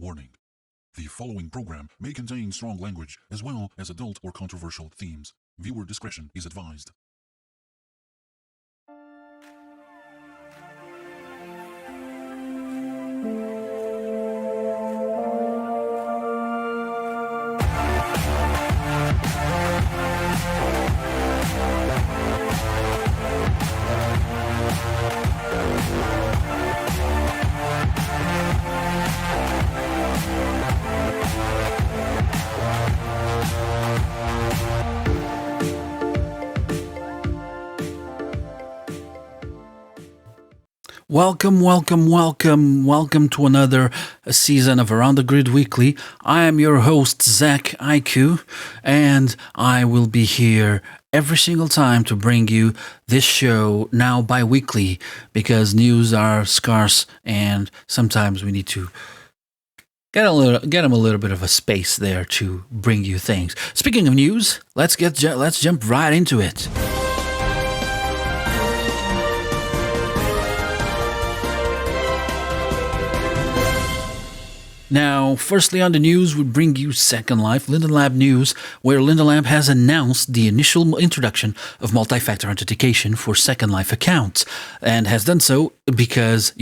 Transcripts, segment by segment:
Warning. The following program may contain strong language as well as adult or controversial themes. Viewer discretion is advised. Welcome to another season of Around the Grid Weekly. I am your host, Zack, and I will be here every single time to bring you this show now bi-weekly because news are scarce and sometimes we need to get them a little bit of a space there to bring you things. Speaking of news, let's jump right into it. Now, firstly on the news, we bring you Second Life Linden Lab news, where Linden Lab has announced the initial introduction of multi-factor authentication for Second Life accounts, and has done so because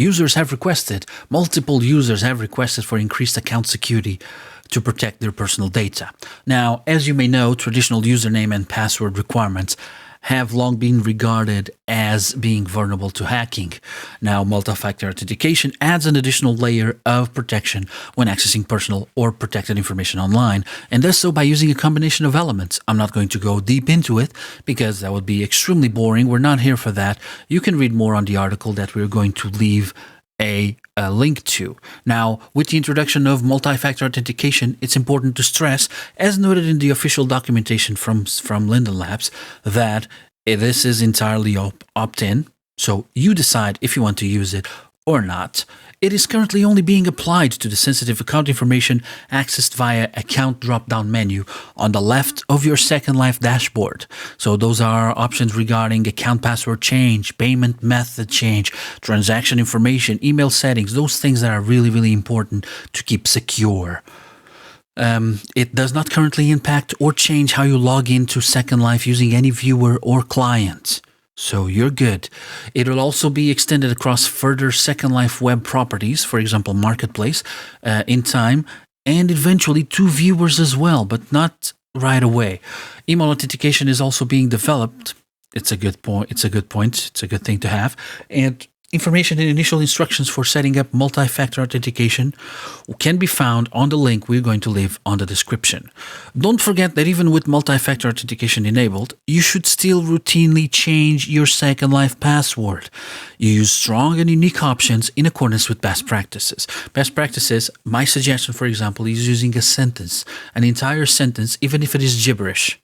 multiple users have requested for increased account security to protect their personal data. Now, as you may know, traditional username and password requirements have long been regarded as being vulnerable to hacking. Now, multi-factor authentication adds an additional layer of protection when accessing personal or protected information online, and does so by using a combination of elements. I'm not going to go deep into it because that would be extremely boring. We're not here for that. You can read more on the article that we're going to leave a link to. Now, with the introduction of multi-factor authentication, it's important to stress, as noted in the official documentation from Linden Labs, that this is entirely opt-in, so you decide if you want to use it or not. It is currently only being applied to the sensitive account information accessed via account drop-down menu on the left of your Second Life dashboard. So those are options regarding account password change, payment method change, transaction information, email settings, those things that are really, really important to keep secure. It does not currently impact or change how you log into Second Life using any viewer or client. So you're good. It will also be extended across further Second Life web properties, for example, Marketplace, in time, and eventually to viewers as well, but not right away. Email authentication is also being developed. It's a good point. It's a good thing to have. And information and initial instructions for setting up multi-factor authentication can be found on the link we're going to leave on the description. Don't forget that even with multi-factor authentication enabled, you should still routinely change your Second Life password. You use strong and unique options in accordance with best practices. Best practices, my suggestion, for example, is using a sentence, an entire sentence, even if it is gibberish,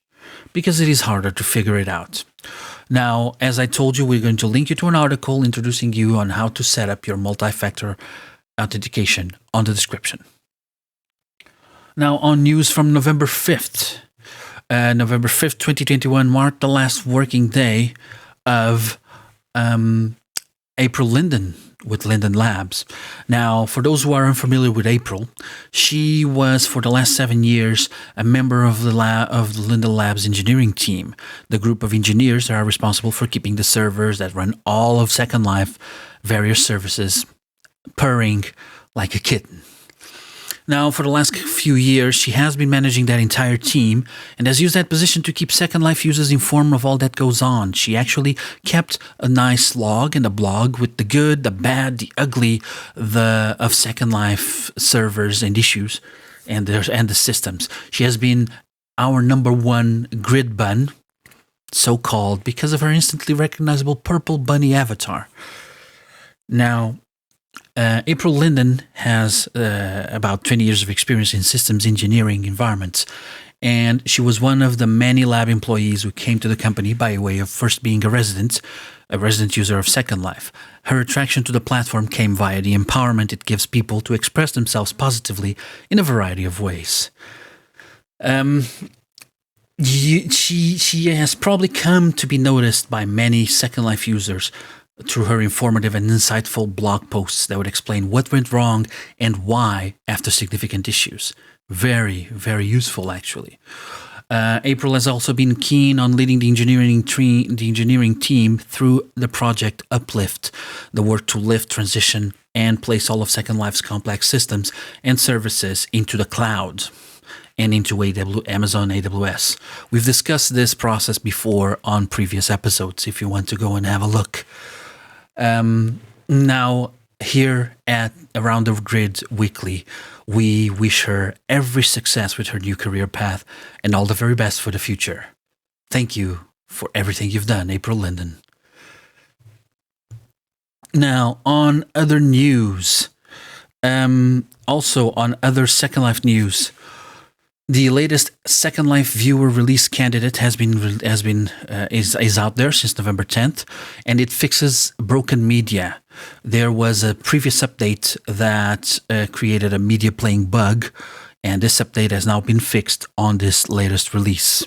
because it is harder to figure it out. Now, as I told you, we're going to link you to an article introducing you on how to set up your multi-factor authentication on the description. Now, on news from November 5th. November 5th, 2021 marked the last working day of April Linden with Linden Labs. Now, for those who are unfamiliar with April, she was for the last 7 years a member of the Linden Labs engineering team, the group of engineers that are responsible for keeping the servers that run all of Second Life various services purring like a kitten. Now, for the last few years, she has been managing that entire team and has used that position to keep Second Life users informed of all that goes on. She actually kept a nice log and a blog with the good, the bad, the ugly of Second Life servers and issues and the systems. She has been our number one grid bun, so-called, because of her instantly recognizable purple bunny avatar. Now, April Linden has about 20 years of experience in systems engineering environments, and she was one of the many lab employees who came to the company by way of first being a resident user of Second Life. Her attraction to the platform came via the empowerment it gives people to express themselves positively in a variety of ways. She has probably come to be noticed by many Second Life users through her informative and insightful blog posts that would explain what went wrong and why after significant issues. Very, very useful, actually. April has also been keen on leading the engineering team through the project Uplift, the work to lift, transition, and place all of Second Life's complex systems and services into the cloud and into Amazon AWS. We've discussed this process before on previous episodes, if you want to go and have a look. Now, here at Around the Grid Weekly, we wish her every success with her new career path and all the very best for the future. Thank you for everything you've done, April Linden. Now, on other news, also on other Second Life news, the latest Second Life viewer release candidate is out there since November 10th, and it fixes broken media. There was a previous update that created a media playing bug, and this update has now been fixed on this latest release.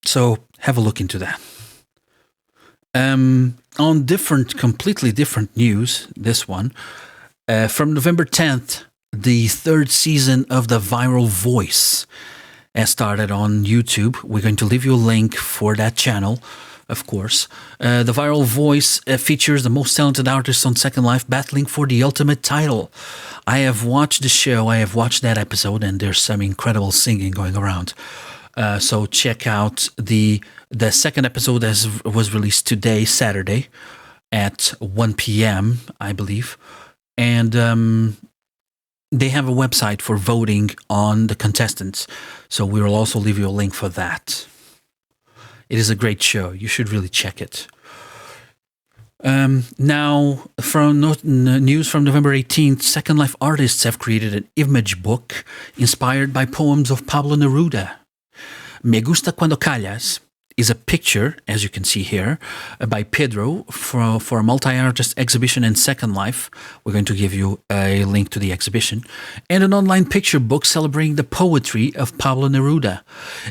So have a look into that. On completely different news, this one, from November 10th, the third season of The Viral Voice has started on YouTube. We're going to leave you a link for that channel, of course. The Viral Voice features the most talented artists on Second Life battling for the ultimate title. I have watched the show, I have watched that episode, and there's some incredible singing going around. So check out the second episode was released today, Saturday, at 1 p.m., I believe. And they have a website for voting on the contestants, so we will also leave you a link for that. It is a great show. You should really check it. Now, from news from November 18th, Second Life artists have created an image book inspired by poems of Pablo Neruda. Me Gusta Cuando Callas is a picture, as you can see here, by Pedro for a multi-artist exhibition in Second Life. We're going to give you a link to the exhibition. And an online picture book celebrating the poetry of Pablo Neruda.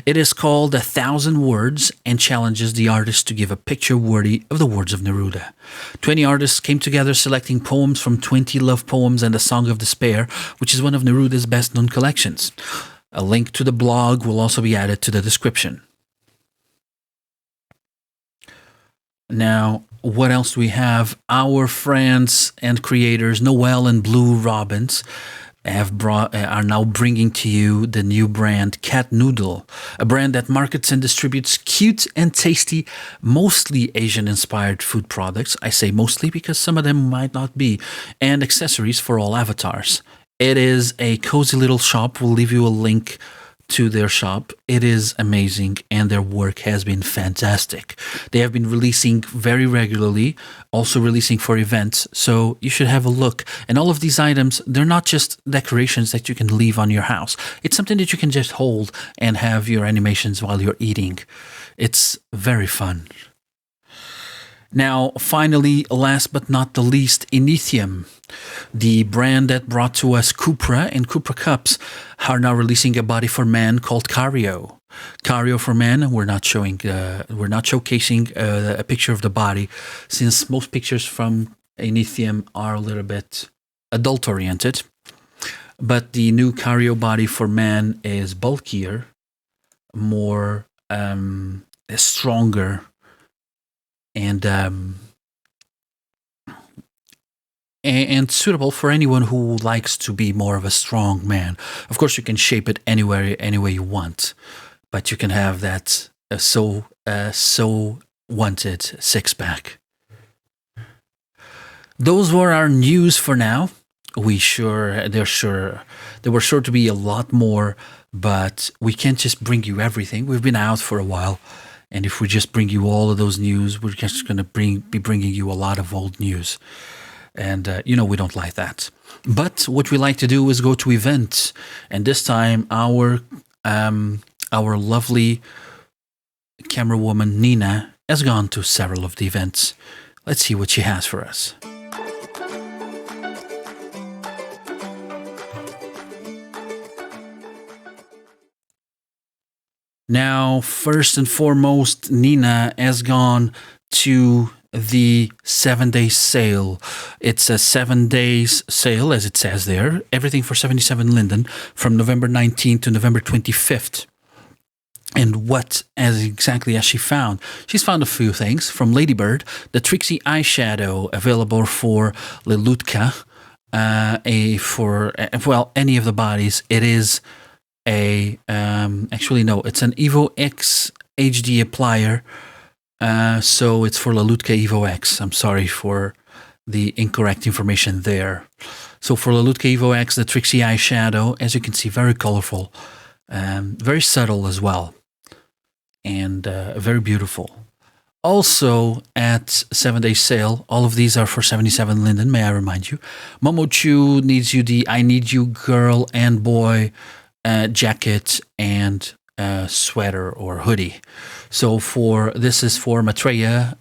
It is called 1,000 Words and challenges the artist to give a picture worthy of the words of Neruda. 20 artists came together selecting poems from 20 love poems and a Song of Despair, which is one of Neruda's best-known collections. A link to the blog will also be added to the description. Now, what else do we have? Our friends and creators, Noel and Blue Robins, are now bringing to you the new brand Cat Noodle, a brand that markets and distributes cute and tasty, mostly Asian-inspired food products. I say mostly because some of them might not be, and accessories for all avatars. It is a cozy little shop. We'll leave you a link to their shop. It is amazing, and their work has been fantastic. They have been releasing very regularly, also releasing for events, so you should have a look. And all of these items, they're not just decorations that you can leave on your house. It's something that you can just hold and have your animations while you're eating. It's very fun. Now, finally, last but not the least, Inithium. The brand that brought to us Cupra and Cupra Cups are now releasing a body for man called Cario. Cario for men, we're not showcasing a picture of the body, since most pictures from Inithium are a little bit adult-oriented. But the new Cario body for man is bulkier, more stronger, and suitable for anyone who likes to be more of a strong man. Of course, you can shape it any way you want, but you can have that so wanted six-pack. Those were our news for now. There were sure to be a lot more, but we can't just bring you everything. We've been out for a while. And if we just bring you all of those news, we're just going to be bringing you a lot of old news. And, we don't like that. But what we like to do is go to events. And this time, our lovely camera woman, Nina, has gone to several of the events. Let's see what she has for us. Now, first and foremost, Nina has gone to the 7-day sale. It's a 7 days sale, as it says there. Everything for 77 Linden from November 19th to November 25th. And what exactly has she found? She's found a few things. From Ladybird, the Trixie eyeshadow available for Lelutka, for any of the bodies. It is actually no, it's an Evo X HD applier. So it's for Lelutka Evo X. I'm sorry for the incorrect information there. So for Lelutka Evo X, the Trixie eyeshadow, as you can see, very colorful, very subtle as well, and very beautiful. Also at 7-day sale, all of these are for 77 Linden, may I remind you. Momochu needs you the I Need You girl and boy jacket and sweater or hoodie. So this is for Maitreya,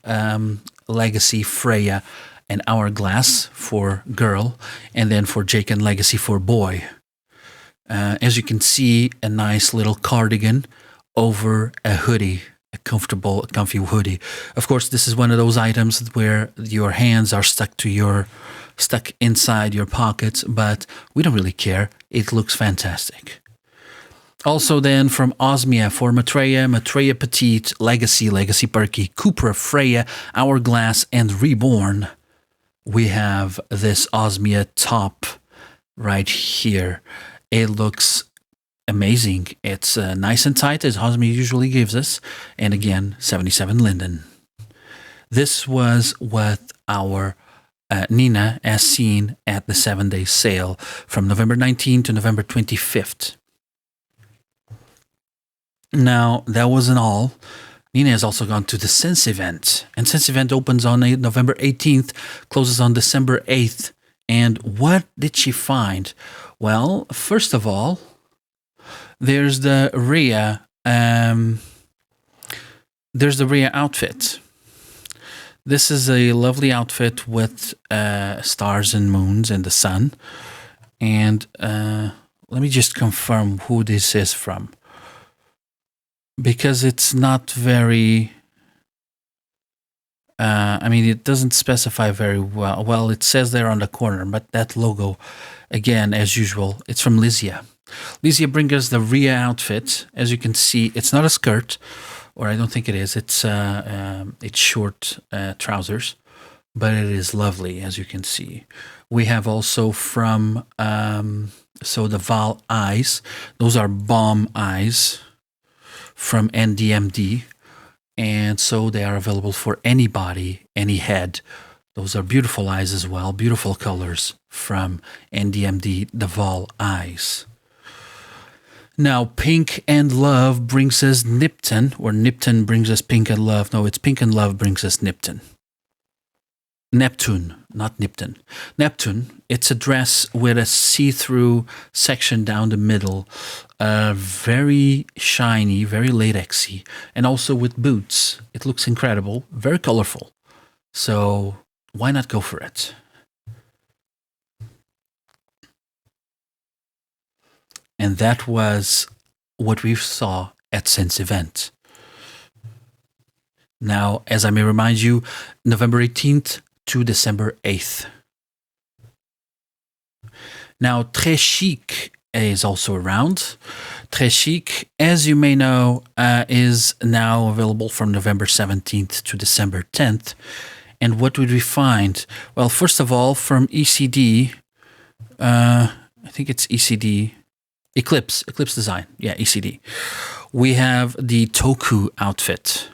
Legacy, Freya, and Hourglass for girl, and then for Jake and Legacy for boy. As you can see, a nice little cardigan over a hoodie, a comfy hoodie. Of course, this is one of those items where your hands are stuck inside your pockets, but we don't really care. It looks fantastic. Also then from Osmia for Maitreya, Maitreya Petite, Legacy Perky, Cupra, Freya, Hourglass, and Reborn. We have this Osmia top right here. It looks amazing. It's nice and tight, as Osmia usually gives us. And again, 77 Linden. This was what our Nina has seen at the 7-day sale from November 19th to November 25th. Now, that wasn't all. Nina has also gone to the Sense event. And Sense event opens on November 18th, closes on December 8th. And what did she find? Well, first of all, there's the Rhea. There's the Rhea outfit. This is a lovely outfit with stars and moons and the sun. And let me just confirm who this is from, because it's not very... it doesn't specify very well. Well, it says there on the corner, but that logo, again, as usual, it's from Lysia. Lysia brings us the Rhea outfit. As you can see, it's not a skirt, or I don't think it is. It's short trousers, but it is lovely, as you can see. We have also from the Val eyes. Those are bomb eyes from NDMD. And so they are available for any body, any head. Those are beautiful eyes as well, beautiful colors from NDMD, the Val eyes. Now, Pink and Love brings us Nipton, or Nipton brings us Pink and Love. No, it's Pink and Love brings us Nipton. Neptune, not Nipton. Neptune, it's a dress with a see-through section down the middle. Very shiny, very latexy, and also with boots. It looks incredible, very colorful. So why not go for it? And that was what we saw at Sense event. Now, as I may remind you, November 18th to December 8th. Now, Très Chic is also around. Très Chic, as you may know, is now available from November 17th to December 10th. And what would we find? Well, first of all, from ECD, I think it's ECD, Eclipse Design, yeah, ECD. We have the Toku outfit.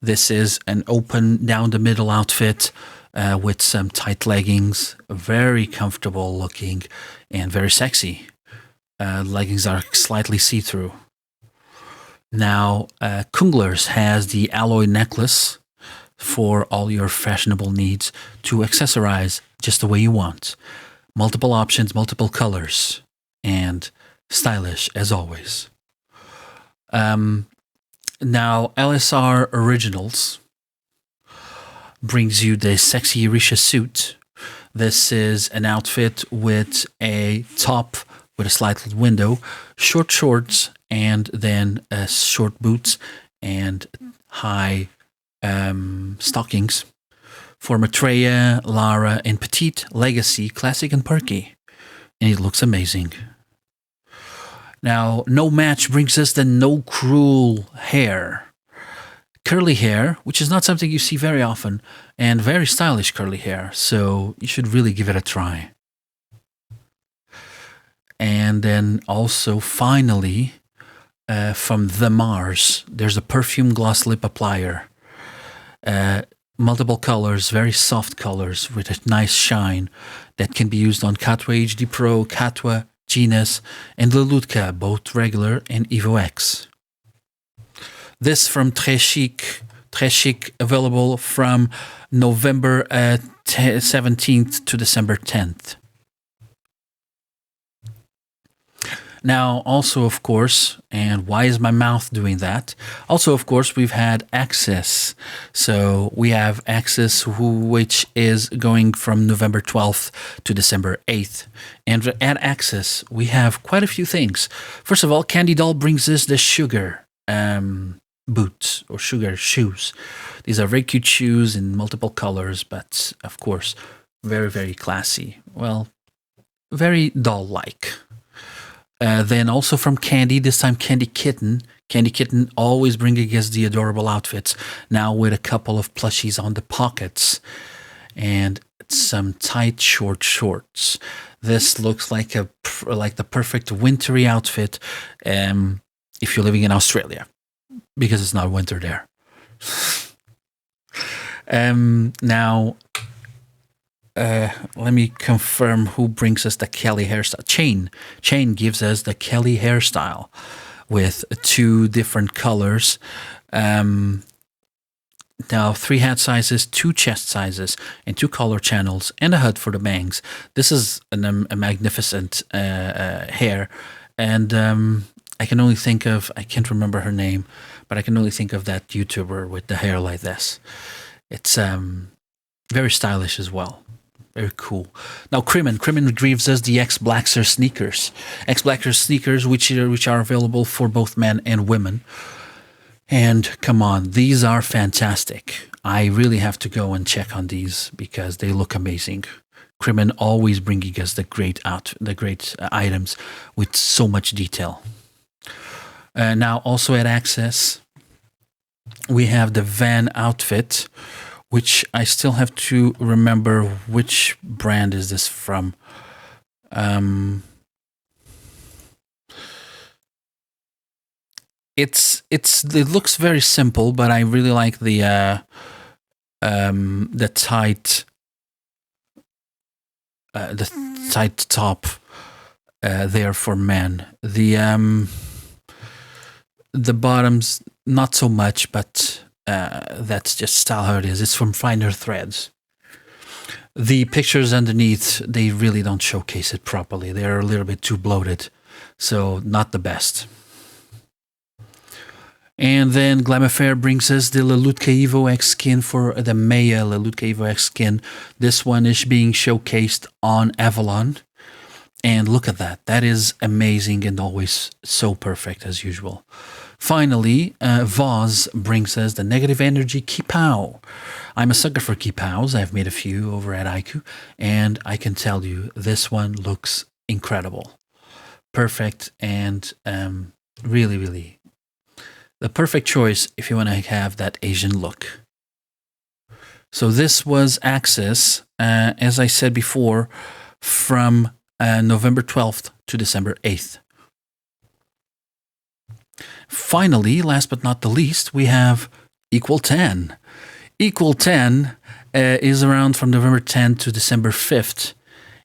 This is an open down the middle outfit with some tight leggings, very comfortable looking and very sexy. Leggings are slightly see-through. Now, Kungler's has the alloy necklace for all your fashionable needs to accessorize just the way you want. Multiple options, multiple colors, and stylish as always. Now, LSR Originals brings you the Sexy Risha suit. This is an outfit with a top with a slight window, short shorts, and then short boots and high stockings for Maitreya, Lara, and Petite, Legacy, Classic, and Perky. And it looks amazing. Now, No Match brings us the No Cruel hair. Curly hair, which is not something you see very often, and very stylish curly hair, so you should really give it a try. And then also, finally, from The Mars, there's a perfume gloss lip applier. Multiple colors, very soft colors with a nice shine that can be used on Katwa HD Pro, Katwa, Genus, and Lelutka, both regular and Evo X. This from Très Chic, available from November 17th to December 10th. Now, also, of course, and why is my mouth doing that? Also, of course, we've had Access. So we have Access, which is going from November 12th to December 8th. And at Access, we have quite a few things. First of all, Candy Doll brings us the Sugar boots or Sugar shoes. These are very cute shoes in multiple colors, but of course, very, very classy. Well, very doll-like. Then also from Candy, this time Candy Kitten. Candy Kitten always bringing us the adorable outfits, now with a couple of plushies on the pockets and some tight short shorts. This looks like the perfect wintry outfit if you're living in Australia, because it's not winter there. Now, let me confirm who brings us the Kelly hairstyle. Chain gives us the Kelly hairstyle with 2 different colors. Now, 3 hat sizes, 2 chest sizes, and 2 collar channels, and a hood for the bangs. This is a magnificent hair. And I can only think of, I can't remember her name, but I can only think of that YouTuber with the hair like this. It's very stylish as well. Very cool. Now, Crimin gives us the X-Blackser sneakers. X-Blackser sneakers, which are available for both men and women. And come on, these are fantastic. I really have to go and check on these because they look amazing. Crimin always bringing us the great items with so much detail. Now, also at Access, we have the Van outfit, which I still have to remember which brand is this from. It looks very simple, but I really like the tight top there for men. The bottoms not so much, but that's just style how it is. It's from Finer Threads. The pictures underneath, they really don't showcase it properly. They're a little bit too bloated, so not the best. And then Glamour brings us the Lelutka Evo X skin for the Maya Lelutka Evo X skin. This one is being showcased on Avalon. And look at that. That is amazing and always so perfect as usual. Finally, Voz brings us the Negative Energy Kipao. I'm a sucker for Kipaos. I've made a few over at Aiku, and I can tell you this one looks incredible. Perfect and really, really the perfect choice if you want to have that Asian look. So this was Access, as I said before, from November 12th to December 8th. Finally, last but not the least, we have Equal 10. Equal 10 is around from November 10th to December 5th,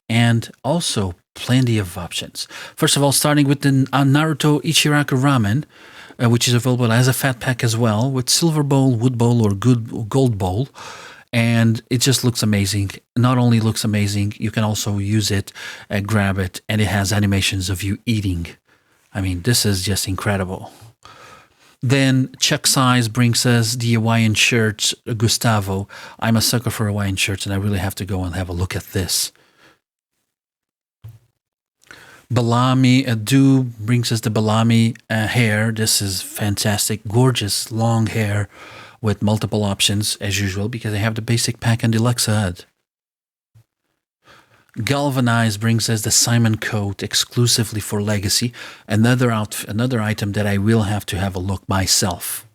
and also plenty of options. First of all, starting with the Naruto Ichiraku Ramen, which is available as a fat pack as well, with silver bowl, wood bowl, or gold bowl. And it just looks amazing. Not only looks amazing, you can also use it, grab it, and it has animations of you eating. I mean, this is just incredible. Then Chuck Size brings us the Hawaiian shirts, Gustavo. I'm a sucker for Hawaiian shirts, and I really have to go and have a look at this. Bellamy Do brings us the Bellamy hair. This is fantastic, gorgeous, long hair with multiple options as usual because they have the basic pack and deluxe HUD. Galvanize brings us the Simon coat exclusively for Legacy, another item that I will have to have a look myself.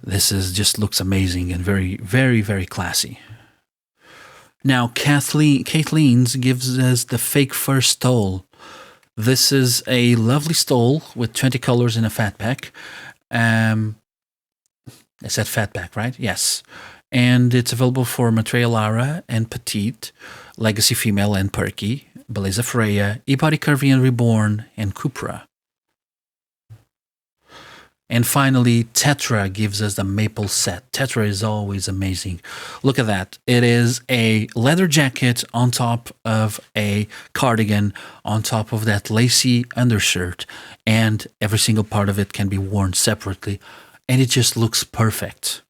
This just looks amazing and very, very, very classy. Now, Kathleen's gives us the fake fur stole. This is a lovely stole with 20 colors in a fat pack. I said fat pack, right? Yes. And it's available for Maitreya Lara and Petite, Legacy Female and Perky, Beleza Freya, E-Body Curvy and Reborn, and Cupra. And finally, Tetra gives us the maple set. Tetra is always amazing. Look at that. It is a leather jacket on top of a cardigan, on top of that lacy undershirt, and every single part of it can be worn separately. And it just looks perfect.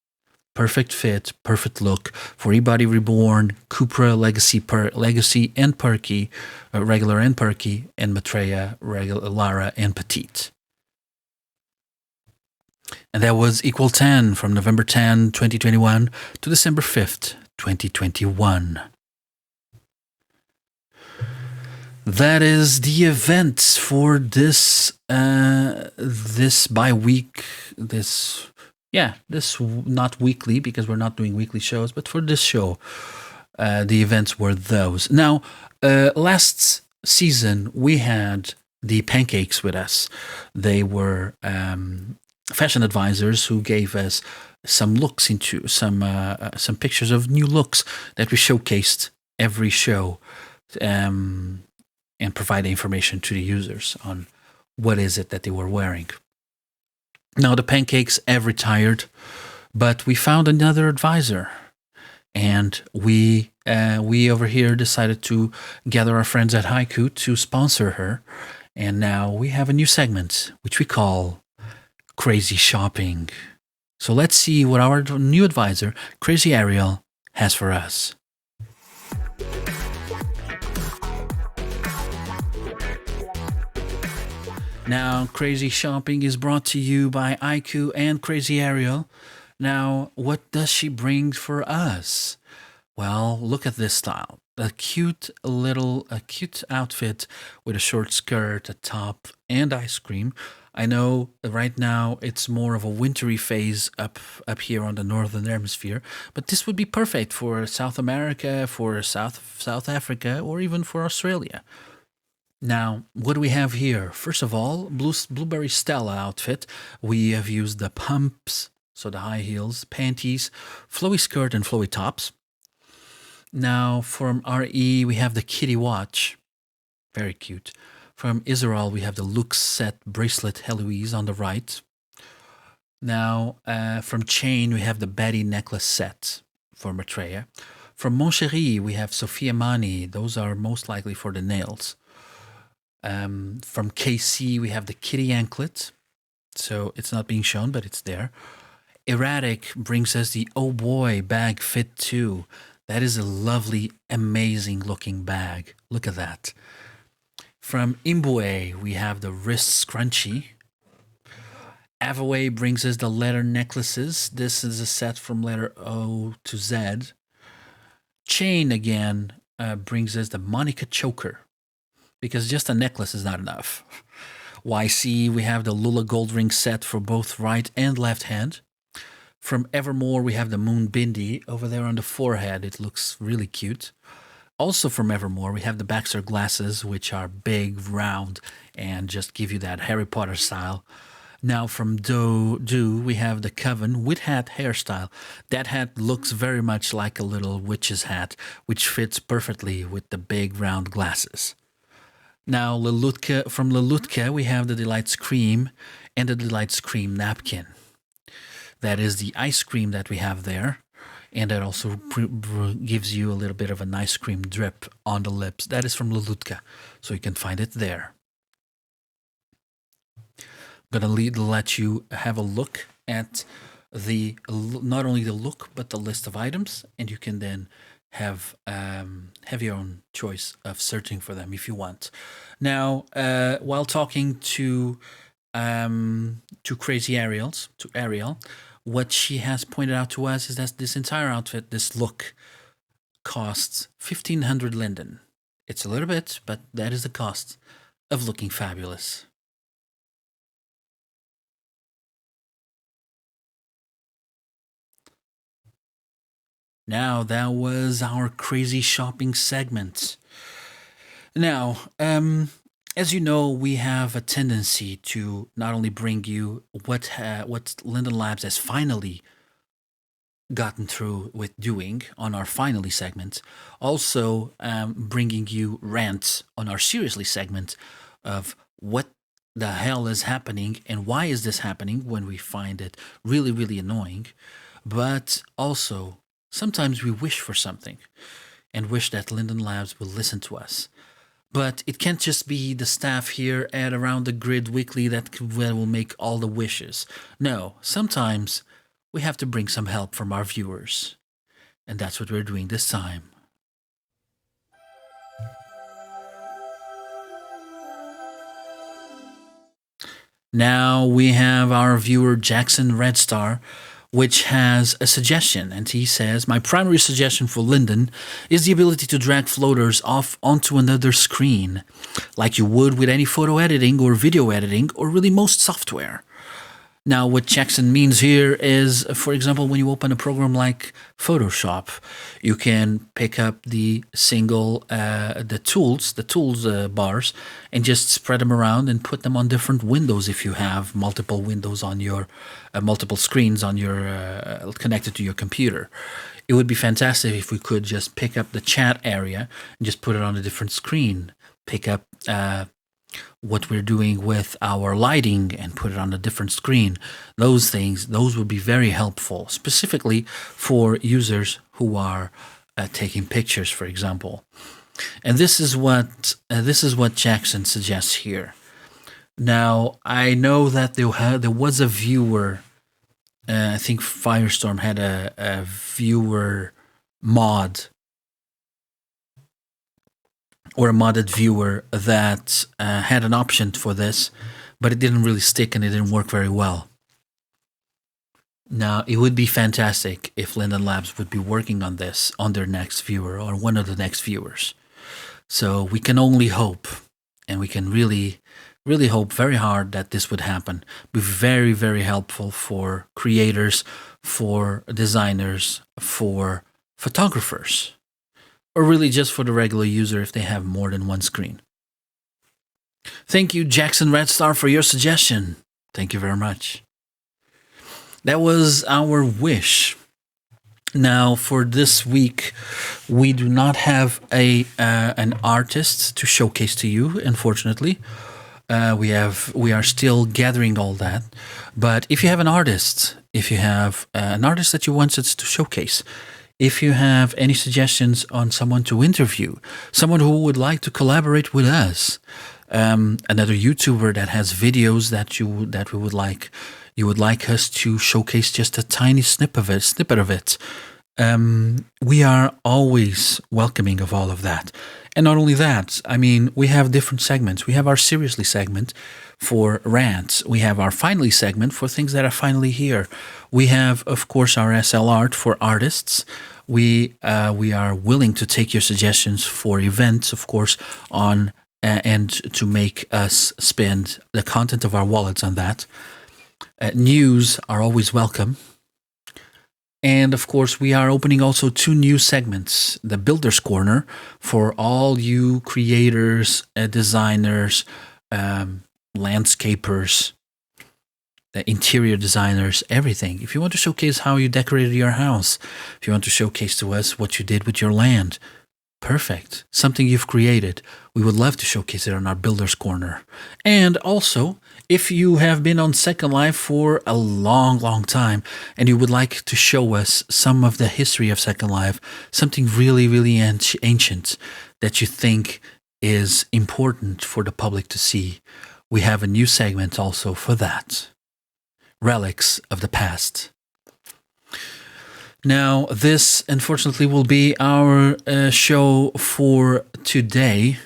Perfect fit, perfect look for E-Body Reborn, Cupra, Legacy and Perky, regular and Perky, and Maitreya, Lara and Petite. And that was Equal 10 from November 10, 2021 to December 5th, 2021. That is the events for this bi-week, this not weekly because we're not doing weekly shows, but for this show, the events were those. Now, last season we had the Pancakes with us. They were fashion advisors who gave us some looks into some pictures of new looks that we showcased every show, and provide information to the users on what is it that they were wearing. Now the Pancakes have retired, but we found another advisor, and we over here decided to gather our friends at Haiku to sponsor her, and now we have a new segment which we call Crazy Shopping. So let's see what our new advisor, Crazy Ariel, has for us. Now, Crazy Shopping is brought to you by IQ and Crazy Ariel. Now, what does she bring for us? Well, look at this style. A cute outfit with a short skirt, a top, and ice cream. I know right now it's more of a wintry phase up here on the northern hemisphere, but this would be perfect for South America, for South Africa, or even for Australia. Now, what do we have here? First of all, Blueberry Stella outfit. We have used the pumps, so the high heels, panties, flowy skirt, and flowy tops. Now, from RE, we have the kitty watch. Very cute. From Israel, we have the Lux set bracelet Heloise on the right. Now, from Chain, we have the Betty necklace set for Maitreya. From Mon Chéri, we have Sophia Mani. Those are most likely for the nails. From KC, we have the kitty anklet. So it's not being shown, but it's there. Erratic brings us the Oh Boy bag fit 2. That is a lovely, amazing looking bag. Look at that. From Imbue, we have the wrist scrunchie. Avaway brings us the letter necklaces. This is a set from letter O to Z. Chain again brings us the Monica choker, because just a necklace is not enough. YC, we have the Lula gold ring set for both right and left hand. From Evermore, we have the Moon Bindi over there on the forehead. It looks really cute. Also from Evermore, we have the Baxter glasses, which are big, round, and just give you that Harry Potter style. Now from Do, we have the Coven with hat hairstyle. That hat looks very much like a little witch's hat, which fits perfectly with the big, round glasses. Now from Lelutka, we have the Delight's Cream and the Delight's Cream napkin. That is the ice cream that we have there. And that also gives you a little bit of an ice cream drip on the lips. That is from Lelutka, so you can find it there. I'm going to let you have a look at not only the look, but the list of items. And you can then have your own choice of searching for them if you want. Now, while talking to Crazy Ariel, what she has pointed out to us is that this entire outfit, this look, costs 1,500 linden. It's a little bit, but that is the cost of looking fabulous. Now, that was our crazy shopping segment. Now, as you know, we have a tendency to not only bring you what Linden Labs has finally gotten through with doing on our finally segment, also bringing you rants on our seriously segment of what the hell is happening and why is this happening when we find it really, really annoying. But also, sometimes we wish for something and wish that Linden Labs will listen to us. But it can't just be the staff here at Around the Grid Weekly that will make all the wishes. No, sometimes we have to bring some help from our viewers. And that's what we're doing this time. Now we have our viewer Jackson Redstar, which has a suggestion, and he says, my primary suggestion for Linden is the ability to drag floaters off onto another screen, like you would with any photo editing or video editing, or really most software. Now, what Jackson means here is, for example, when you open a program like Photoshop, you can pick up the tools bars, and just spread them around and put them on different windows if you have multiple windows on your, multiple screens on your, connected to your computer. It would be fantastic if we could just pick up the chat area and just put it on a different screen, pick up what we're doing with our lighting and put it on a different screen. Those things, those would be very helpful, specifically for users who are taking pictures, for example. And this is what Jackson suggests here. Now, I know that there was a viewer. I think Firestorm had a viewer mod, or a modded viewer that had an option for this, but it didn't really stick and it didn't work very well. Now, it would be fantastic if Linden Labs would be working on this on their next viewer or one of the next viewers. So we can only hope, and we can really, really hope very hard that this would happen. Be very, very helpful for creators, for designers, for photographers, or really just for the regular user if they have more than one screen. Thank you, Jackson Redstar, for your suggestion. Thank you very much. That was our wish. Now, for this week, we do not have an artist to showcase to you, unfortunately. We are still gathering all that. But if you have an artist, that you want us to showcase, if you have any suggestions on someone to interview, someone who would like to collaborate with us, another YouTuber that has videos that you would like us to showcase just a tiny snippet of it, we are always welcoming of all of that. And not only that, I mean, we have different segments. We have our Seriously segment for rants. We have our Finally segment for things that are finally here. We have, of course, our SL Art for artists. We are willing to take your suggestions for events, of course, on and to make us spend the content of our wallets on that. News are always welcome. And of course, we are opening also 2 new segments. The Builder's Corner for all you creators, designers, landscapers, interior designers, everything. If you want to showcase how you decorated your house, if you want to showcase to us what you did with your land, perfect. Something you've created, we would love to showcase it on our Builder's Corner. And also, if you have been on Second Life for a long, long time and you would like to show us some of the history of Second Life, something really, really ancient that you think is important for the public to see, we have a new segment also for that. Relics of the Past. Now, this, unfortunately, will be our show for today.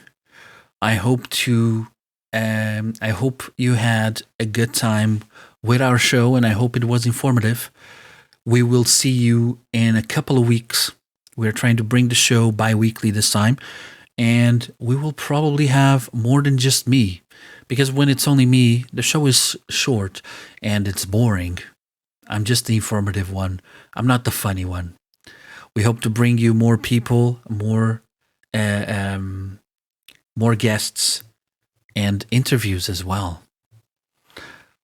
I hope you had a good time with our show, and I hope it was informative. We will see you in a couple of weeks. We're trying to bring the show bi-weekly this time, and we will probably have more than just me, because when it's only me, the show is short and it's boring. I'm just the informative one. I'm not the funny one. We hope to bring you more people, more guests, and interviews as well.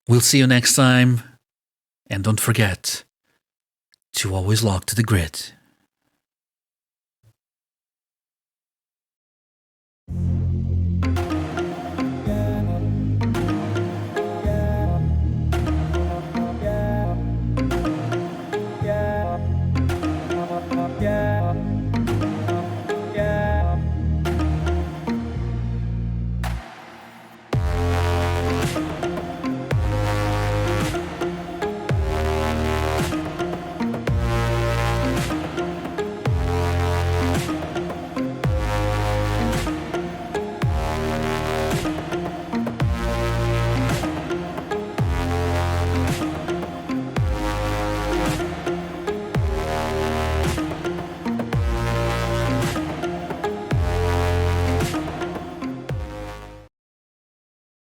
We'll see you next time, and don't forget to always log to the grid.